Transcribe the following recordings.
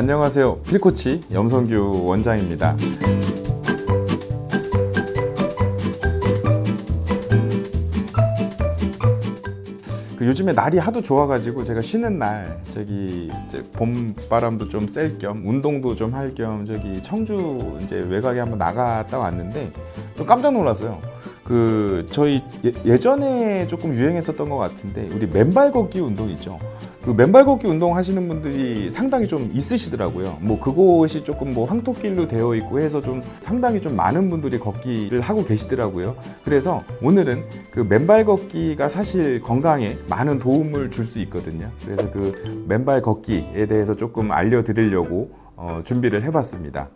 안녕하세요. 필코치 염성규 원장입니다. 요즘에 날이 하도 좋아가지고 제가 쉬는 날 이제 봄바람도 좀 쐴 겸 운동도 좀 할 겸 청주 이제 외곽에 한번 나갔다 왔는데 좀 깜짝 놀랐어요. 저희 예전에 조금 유행했었던 것 같은데 우리 맨발 걷기 운동 있죠. 맨발 걷기 운동 하시는 분들이 상당히 좀 있으시더라고요. 그곳이 조금 황토길로 되어 있고 해서 좀 상당히 좀 많은 분들이 걷기를 하고 계시더라고요. 그래서 오늘은 맨발 걷기가 사실 건강에 많은 도움을 줄 수 있거든요. 그래서 맨발 걷기에 대해서 조금 알려드리려고 준비를 해봤습니다.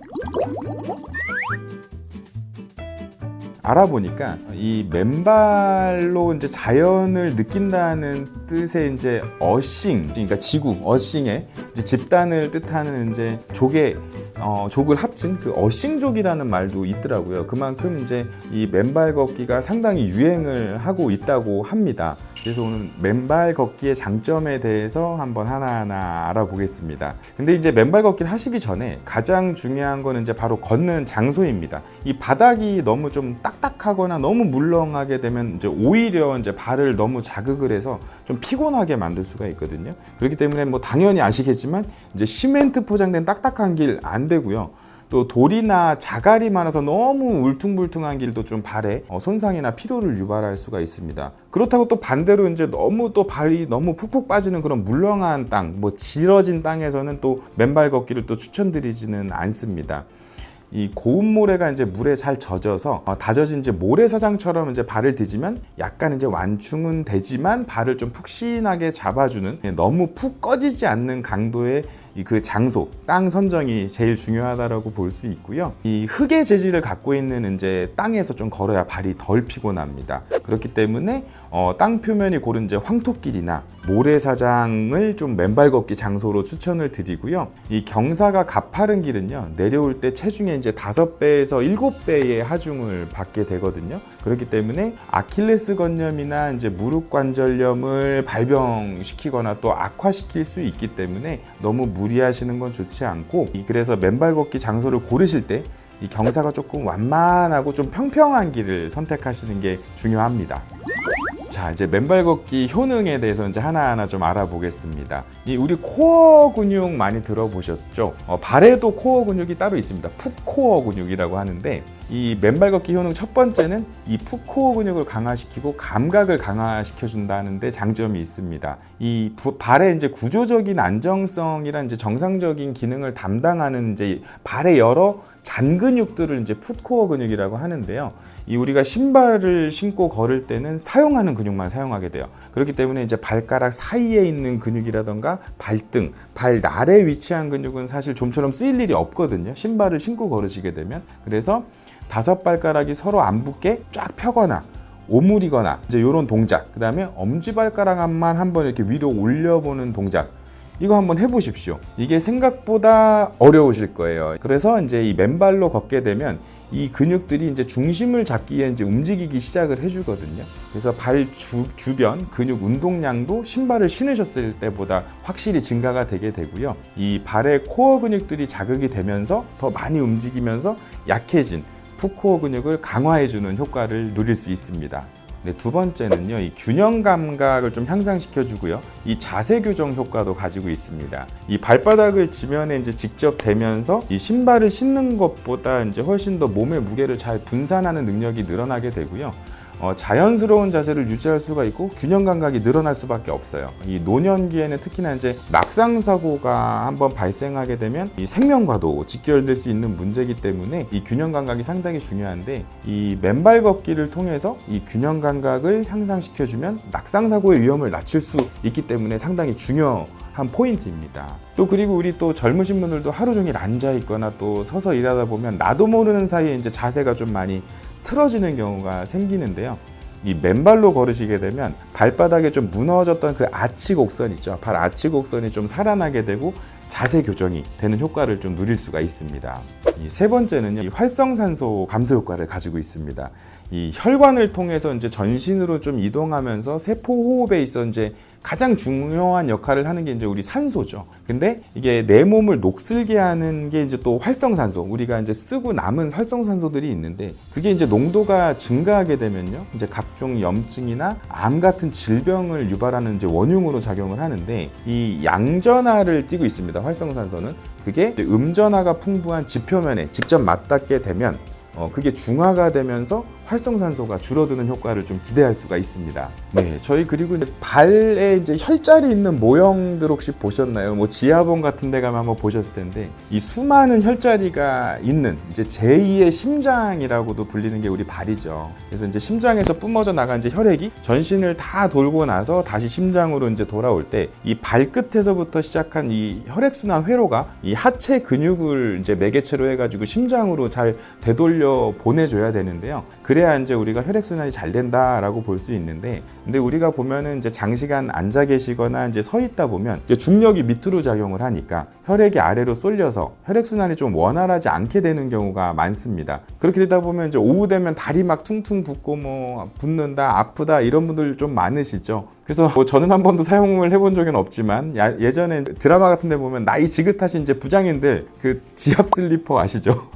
알아보니까 이 맨발로 이제 자연을 느낀다는 뜻의 이제 어싱, 그러니까 지구 어싱에 이제 집단을 뜻하는 이제 족을 합친 어싱족이라는 말도 있더라고요. 그만큼 이제 이 맨발 걷기가 상당히 유행을 하고 있다고 합니다. 그래서 오늘 맨발 걷기의 장점에 대해서 한번 하나하나 알아보겠습니다. 근데 이제 맨발 걷기를 하시기 전에 가장 중요한 거는 이제 바로 걷는 장소입니다. 이 바닥이 너무 좀 딱딱하거나 너무 물렁하게 되면 이제 오히려 이제 발을 너무 자극을 해서 좀 피곤하게 만들 수가 있거든요. 그렇기 때문에 당연히 아시겠지만 이제 시멘트 포장된 딱딱한 길 안 되고요. 또 돌이나 자갈이 많아서 너무 울퉁불퉁한 길도 좀 발에 손상이나 피로를 유발할 수가 있습니다. 그렇다고 또 반대로 이제 너무 또 발이 너무 푹푹 빠지는 그런 물렁한 땅, 질어진 땅에서는 또 맨발 걷기를 또 추천드리지는 않습니다. 이 고운 모래가 이제 물에 잘 젖어서 다져진 이제 모래사장처럼 이제 발을 디지면 약간 이제 완충은 되지만 발을 좀 푹신하게 잡아주는 너무 푹 꺼지지 않는 강도의 장소, 땅 선정이 제일 중요하다라고 볼 수 있고요. 이 흙의 재질을 갖고 있는 이제 땅에서 좀 걸어야 발이 덜 피곤합니다. 그렇기 때문에 땅 표면이 고른 이제 황토길이나 모래사장을 좀 맨발 걷기 장소로 추천을 드리고요. 이 경사가 가파른 길은요, 내려올 때 체중의 이제 5배에서 7배의 하중을 받게 되거든요. 그렇기 때문에 아킬레스건염이나 이제 무릎 관절염을 발병시키거나 또 악화시킬 수 있기 때문에 너무 무리하시는 건 좋지 않고, 그래서 맨발 걷기 장소를 고르실 때 이 경사가 조금 완만하고 좀 평평한 길을 선택하시는 게 중요합니다. 자, 이제 맨발 걷기 효능에 대해서 이제 하나하나 좀 알아보겠습니다. 우리 코어 근육 많이 들어보셨죠? 발에도 코어 근육이 따로 있습니다. 풋코어 근육이라고 하는데, 이 맨발 걷기 효능 첫 번째는 이 풋코어 근육을 강화시키고 감각을 강화시켜 준다는 데 장점이 있습니다. 이 발의 이제 구조적인 안정성이란 이제 정상적인 기능을 담당하는 이제 발의 여러 잔근육들을 이제 풋코어 근육이라고 하는데요. 우리가 신발을 신고 걸을 때는 사용하는 근육만 사용하게 돼요. 그렇기 때문에 이제 발가락 사이에 있는 근육이라던가 발등, 발날에 위치한 근육은 사실 좀처럼 쓰일 일이 없거든요. 신발을 신고 걸으시게 되면. 그래서 5발가락이 서로 안 붙게 쫙 펴거나 오므리거나 이제 이런 동작, 그 다음에 엄지발가락만 한번 이렇게 위로 올려보는 동작, 이거 한번 해보십시오. 이게 생각보다 어려우실 거예요. 그래서 이제 이 맨발로 걷게 되면 이 근육들이 이제 중심을 잡기 위해 이제 움직이기 시작을 해주거든요. 그래서 발 주변 근육 운동량도 신발을 신으셨을 때보다 확실히 증가가 되게 되고요. 이 발의 코어 근육들이 자극이 되면서 더 많이 움직이면서 약해진 풋코어 근육을 강화해주는 효과를 누릴 수 있습니다. 두 번째는요, 이 균형 감각을 좀 향상시켜 주고요. 이 자세 교정 효과도 가지고 있습니다. 이 발바닥을 지면에 이제 직접 대면서 이 신발을 신는 것보다 이제 훨씬 더 몸의 무게를 잘 분산하는 능력이 늘어나게 되고요. 자연스러운 자세를 유지할 수가 있고 균형 감각이 늘어날 수밖에 없어요. 이 노년기에는 특히나 이제 낙상 사고가 한번 발생하게 되면 이 생명과도 직결될 수 있는 문제이기 때문에 이 균형 감각이 상당히 중요한데, 이 맨발 걷기를 통해서 이 균형 감각을 향상시켜주면 낙상 사고의 위험을 낮출 수 있기 때문에 상당히 중요한 포인트입니다. 또 그리고 우리 또 젊으신 분들도 하루 종일 앉아 있거나 또 서서 일하다 보면 나도 모르는 사이에 이제 자세가 좀 많이 틀어지는 경우가 생기는데요. 이 맨발로 걸으시게 되면 발바닥에 좀 무너졌던 그 아치 곡선 있죠. 발 아치 곡선이 좀 살아나게 되고 자세 교정이 되는 효과를 좀 누릴 수가 있습니다. 이 세 번째는요, 이 활성산소 감소 효과를 가지고 있습니다. 이 혈관을 통해서 이제 전신으로 좀 이동하면서 세포 호흡에 있어 이제 가장 중요한 역할을 하는 게 이제 우리 산소죠. 근데 이게 내 몸을 녹슬게 하는 게 이제 또 활성산소, 우리가 이제 쓰고 남은 활성산소들이 있는데, 그게 이제 농도가 증가하게 되면요, 이제 각종 염증이나 암 같은 질병을 유발하는 이제 원흉으로 작용을 하는데, 이 양전하를 띠고 있습니다. 활성산소는 그게 음전하가 풍부한 지표면에 직접 맞닿게 되면 그게 중화가 되면서 활성산소가 줄어드는 효과를 좀 기대할 수가 있습니다. 네, 저희 그리고 이제 발에 이제 혈자리 있는 모형들 혹시 보셨나요? 뭐 지하본 같은 데 가면 한번 보셨을 텐데, 이 수많은 혈자리가 있는 이제 제2의 심장이라고도 불리는 게 우리 발이죠. 그래서 이제 심장에서 뿜어져 나간 이제 혈액이 전신을 다 돌고 나서 다시 심장으로 이제 돌아올 때, 이 발끝에서부터 시작한 이 혈액순환 회로가 이 하체 근육을 이제 매개체로 해가지고 심장으로 잘 되돌려 보내줘야 되는데요. 그래야 이제 우리가 혈액순환이 잘 된다라고 볼 수 있는데, 근데 우리가 보면은 이제 장시간 앉아 계시거나 이제 서 있다 보면 이제 중력이 밑으로 작용을 하니까 혈액이 아래로 쏠려서 혈액순환이 좀 원활하지 않게 되는 경우가 많습니다. 그렇게 되다 보면 이제 오후 되면 다리 막 퉁퉁 붓고 뭐 붓는다, 아프다 이런 분들 좀 많으시죠. 그래서 뭐 저는 한 번도 사용을 해본 적은 없지만 예전에 드라마 같은 데 보면 나이 지긋하신 이제 부장님들 그 지압 슬리퍼 아시죠?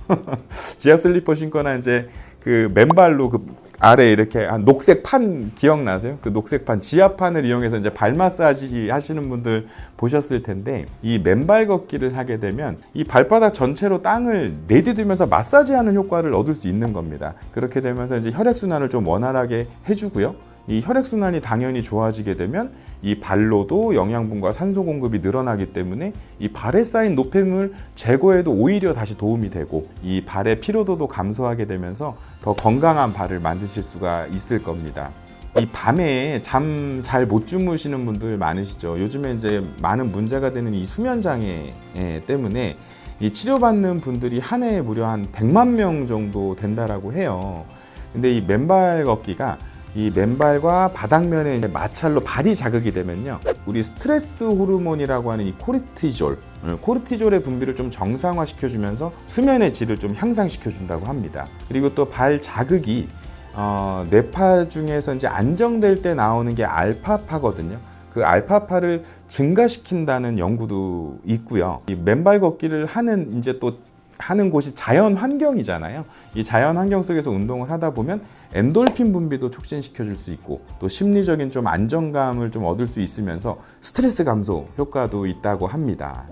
지압 슬리퍼 신거나 이제 그 맨발로 그 아래 이렇게 한 녹색 판 기억나세요? 그 녹색 판, 지압판을 이용해서 이제 발 마사지 하시는 분들 보셨을 텐데, 이 맨발 걷기를 하게 되면 이 발바닥 전체로 땅을 내디디면서 마사지하는 효과를 얻을 수 있는 겁니다. 그렇게 되면서 이제 혈액순환을 좀 원활하게 해주고요. 이 혈액순환이 당연히 좋아지게 되면 이 발로도 영양분과 산소 공급이 늘어나기 때문에 이 발에 쌓인 노폐물 제거에도 오히려 다시 도움이 되고, 이 발의 피로도도 감소하게 되면서 더 건강한 발을 만드실 수가 있을 겁니다. 이 밤에 잠 잘 못 주무시는 분들 많으시죠. 요즘에 이제 많은 문제가 되는 이 수면 장애 때문에 이 치료받는 분들이 한 해에 무려 한 100만 명 정도 된다라고 해요. 근데 이 맨발 걷기가 이 맨발과 바닥면에 마찰로 발이 자극이 되면요, 우리 스트레스 호르몬이라고 하는 이 코르티졸의 분비를 좀 정상화 시켜주면서 수면의 질을 좀 향상시켜 준다고 합니다. 그리고 또 발 자극이 뇌파 중에서 이제 안정될 때 나오는 게 알파파거든요. 그 알파파를 증가시킨다는 연구도 있고요. 이 맨발 걷기를 하는 이제 또 하는 곳이 자연 환경이잖아요. 이 자연 환경 속에서 운동을 하다 보면 엔돌핀 분비도 촉진시켜 줄 수 있고, 또 심리적인 좀 안정감을 좀 얻을 수 있으면서 스트레스 감소 효과도 있다고 합니다.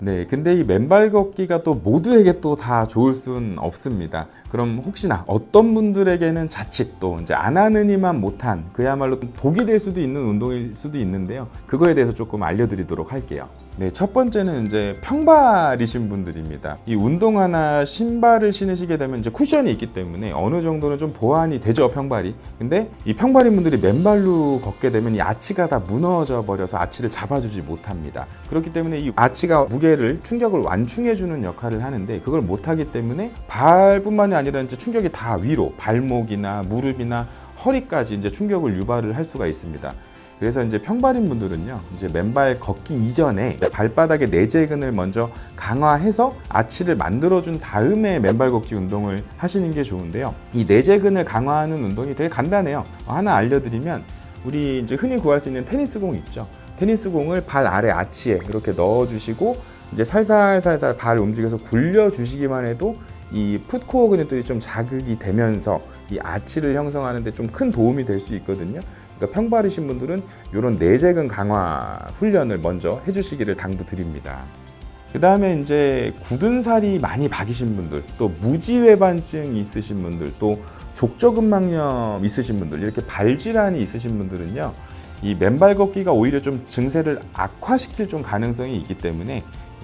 네, 근데 이 맨발 걷기가 또 모두에게 또 다 좋을 수는 없습니다. 그럼 혹시나 어떤 분들에게는 자칫 또 이제 안 하느니만 못한, 그야말로 독이 될 수도 있는 운동일 수도 있는데요. 그거에 대해서 조금 알려드리도록 할게요. 네, 첫 번째는 이제 평발이신 분들입니다. 이 운동화나 신발을 신으시게 되면 이제 쿠션이 있기 때문에 어느 정도는 좀 보완이 되죠, 평발이. 근데 이 평발인 분들이 맨발로 걷게 되면 이 아치가 다 무너져 버려서 아치를 잡아주지 못합니다. 그렇기 때문에 이 아치가 무게를, 충격을 완충해주는 역할을 하는데, 그걸 못하기 때문에 발뿐만이 아니라 이제 충격이 다 위로, 발목이나 무릎이나 허리까지 이제 충격을 유발을 할 수가 있습니다. 그래서 이제 평발인 분들은요, 이제 맨발 걷기 이전에 발바닥의 내재근을 먼저 강화해서 아치를 만들어준 다음에 맨발 걷기 운동을 하시는 게 좋은데요. 이 내재근을 강화하는 운동이 되게 간단해요. 하나 알려드리면, 우리 이제 흔히 구할 수 있는 테니스공 있죠. 테니스공을 발 아래 아치에 이렇게 넣어주시고, 이제 살살살살 발을 움직여서 굴려주시기만 해도 이 풋코어 근육들이 좀 자극이 되면서 이 아치를 형성하는 데 좀 큰 도움이 될 수 있거든요. 그러니까 평발이신 분들은 이런 내재근 강화 훈련을 먼저 해주시기를 당부드립니다. 그 다음에 이제 굳은 살이 많이 박이신 분들, 또 무지외반증 있으신 분들, 또 족저근막염 있으신 분들, 이렇게 발질환이 있으신 분들은요, 이 맨발 걷기가 오히려 좀 증세를 악화시킬 좀 가능성이 있기 때문에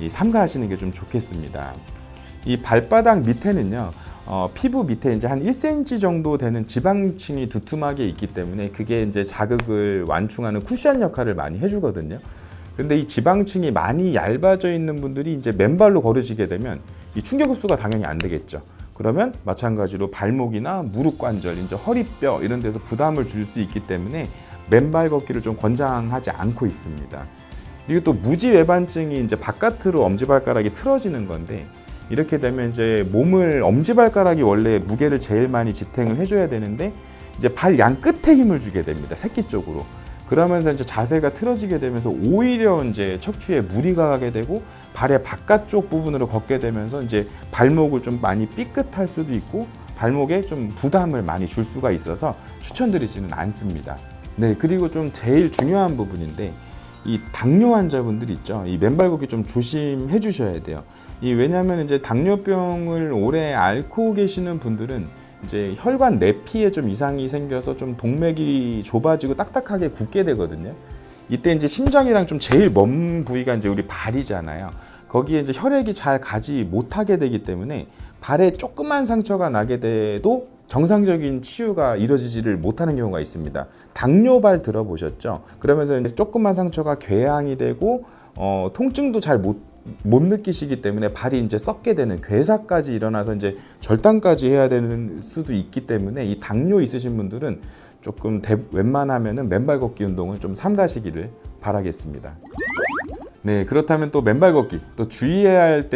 삼가하시는 게 좀 좋겠습니다. 이 발바닥 밑에는요, 피부 밑에 이제 한 1cm 정도 되는 지방층이 두툼하게 있기 때문에 그게 이제 자극을 완충하는 쿠션 역할을 많이 해주거든요. 근데 이 지방층이 많이 얇아져 있는 분들이 이제 맨발로 걸으시게 되면 이 충격 흡수가 당연히 안 되겠죠. 그러면 마찬가지로 발목이나 무릎 관절, 이제 허리뼈 이런 데서 부담을 줄 수 있기 때문에 맨발 걷기를 좀 권장하지 않고 있습니다. 이게 또 무지외반증이 이제 바깥으로 엄지발가락이 틀어지는 건데, 이렇게 되면 이제 몸을 엄지발가락이 원래 무게를 제일 많이 지탱을 해줘야 되는데 이제 발 양 끝에 힘을 주게 됩니다. 새끼 쪽으로. 그러면서 이제 자세가 틀어지게 되면서 오히려 이제 척추에 무리가 가게 되고 발의 바깥쪽 부분으로 걷게 되면서 이제 발목을 좀 많이 삐끗할 수도 있고 발목에 좀 부담을 많이 줄 수가 있어서 추천드리지는 않습니다. 네, 그리고 좀 제일 중요한 부분인데, 이 당뇨 환자분들 있죠. 이 맨발 걷기 좀 조심해 주셔야 돼요. 왜냐하면 이제 당뇨병을 오래 앓고 계시는 분들은 이제 혈관 내피에 좀 이상이 생겨서 좀 동맥이 좁아지고 딱딱하게 굳게 되거든요. 이때 이제 심장이랑 좀 제일 먼 부위가 이제 우리 발이잖아요. 거기에 이제 혈액이 잘 가지 못하게 되기 때문에 발에 조그만 상처가 나게 돼도 정상적인 치유가 이루어지지를 못하는 경우가 있습니다. 당뇨발 들어보셨죠? 그러면서 이제 조그만 상처가 궤양이 되고 통증도 잘 못 느끼시기 때문에 발이 이제 썩게 되는 괴사까지 일어나서 이제 절단까지 해야 되는 수도 있기 때문에 이 당뇨 있으신 분들은 조금 웬만하면은 맨발 걷기 운동을 좀 삼가시기를 바라겠습니다. 네, 그렇다면 또 맨발 걷기 또 주의하셔야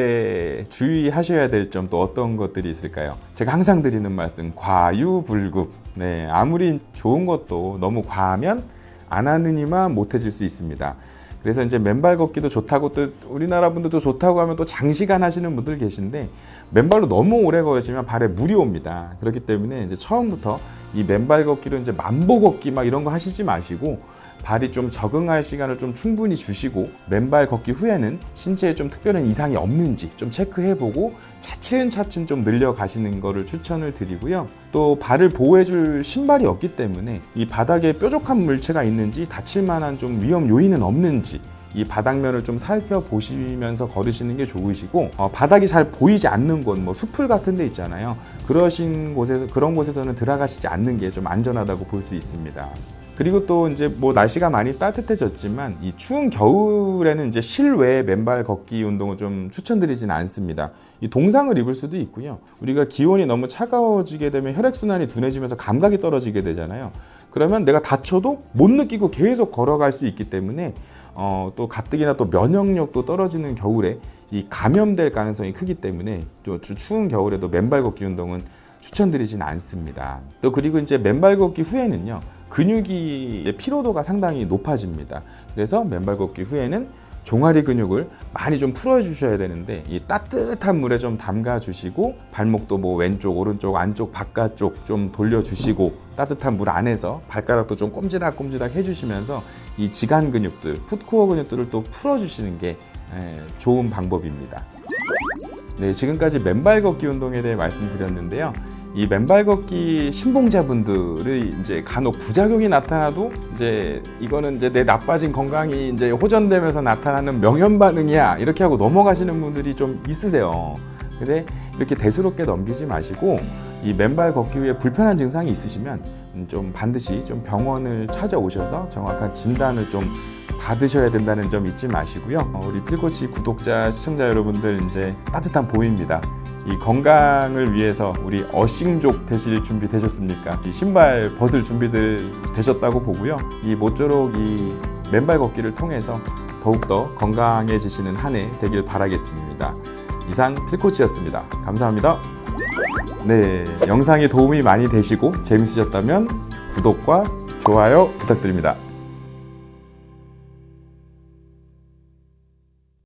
될 점 또 어떤 것들이 있을까요? 제가 항상 드리는 말씀, 과유불급. 네, 아무리 좋은 것도 너무 과하면 안 하느니만 못해질 수 있습니다. 그래서 이제 맨발 걷기도 좋다고, 또 우리나라 분들도 좋다고 하면 또 장시간 하시는 분들 계신데, 맨발로 너무 오래 걸으시면 발에 물이 옵니다. 그렇기 때문에 이제 처음부터 이 맨발 걷기로 이제 만보 걷기 막 이런 거 하시지 마시고, 발이 좀 적응할 시간을 좀 충분히 주시고, 맨발 걷기 후에는 신체에 좀 특별한 이상이 없는지 좀 체크해보고 차츰차츰 좀 늘려가시는 거를 추천을 드리고요. 또 발을 보호해줄 신발이 없기 때문에 이 바닥에 뾰족한 물체가 있는지, 다칠 만한 좀 위험 요인은 없는지 이 바닥면을 좀 살펴보시면서 걸으시는 게 좋으시고, 바닥이 잘 보이지 않는 곳, 뭐 숲풀 같은 데 있잖아요. 그런 곳에서는 들어가시지 않는 게 좀 안전하다고 볼 수 있습니다. 그리고 또 이제 뭐 날씨가 많이 따뜻해졌지만 이 추운 겨울에는 이제 실외 맨발 걷기 운동을 좀 추천드리지는 않습니다. 이 동상을 입을 수도 있고요. 우리가 기온이 너무 차가워지게 되면 혈액순환이 둔해지면서 감각이 떨어지게 되잖아요. 그러면 내가 다쳐도 못 느끼고 계속 걸어갈 수 있기 때문에 또 가뜩이나 또 면역력도 떨어지는 겨울에 이 감염될 가능성이 크기 때문에 또 추운 겨울에도 맨발 걷기 운동은 추천드리지는 않습니다. 또 그리고 이제 맨발 걷기 후에는요, 근육이 피로도가 상당히 높아집니다. 그래서 맨발 걷기 후에는 종아리 근육을 많이 좀 풀어주셔야 되는데, 이 따뜻한 물에 좀 담가주시고, 발목도 뭐 왼쪽, 오른쪽, 안쪽, 바깥쪽 좀 돌려주시고, 따뜻한 물 안에서 발가락도 좀 꼼지락꼼지락 해주시면서 이 지간 근육들, 풋코어 근육들을 또 풀어주시는 게 좋은 방법입니다. 네, 지금까지 맨발 걷기 운동에 대해 말씀드렸는데요. 이 맨발 걷기 신봉자분들이 이제 간혹 부작용이 나타나도 이제 이거는 이제 내 나빠진 건강이 이제 호전되면서 나타나는 명현 반응이야, 이렇게 하고 넘어가시는 분들이 좀 있으세요. 근데 이렇게 대수롭게 넘기지 마시고, 이 맨발 걷기 후에 불편한 증상이 있으시면 좀 반드시 좀 병원을 찾아오셔서 정확한 진단을 좀 받으셔야 된다는 점 잊지 마시고요. 우리 필코치 구독자, 시청자 여러분들, 이제 따뜻한 봄입니다. 이 건강을 위해서 우리 어싱족 되실 준비 되셨습니까? 이 신발 벗을 준비들 되셨다고 보고요. 이 모쪼록 이 맨발 걷기를 통해서 더욱더 건강해지시는 한 해 되길 바라겠습니다. 이상 필코치였습니다. 감사합니다. 네, 영상이 도움이 많이 되시고 재밌으셨다면 구독과 좋아요 부탁드립니다.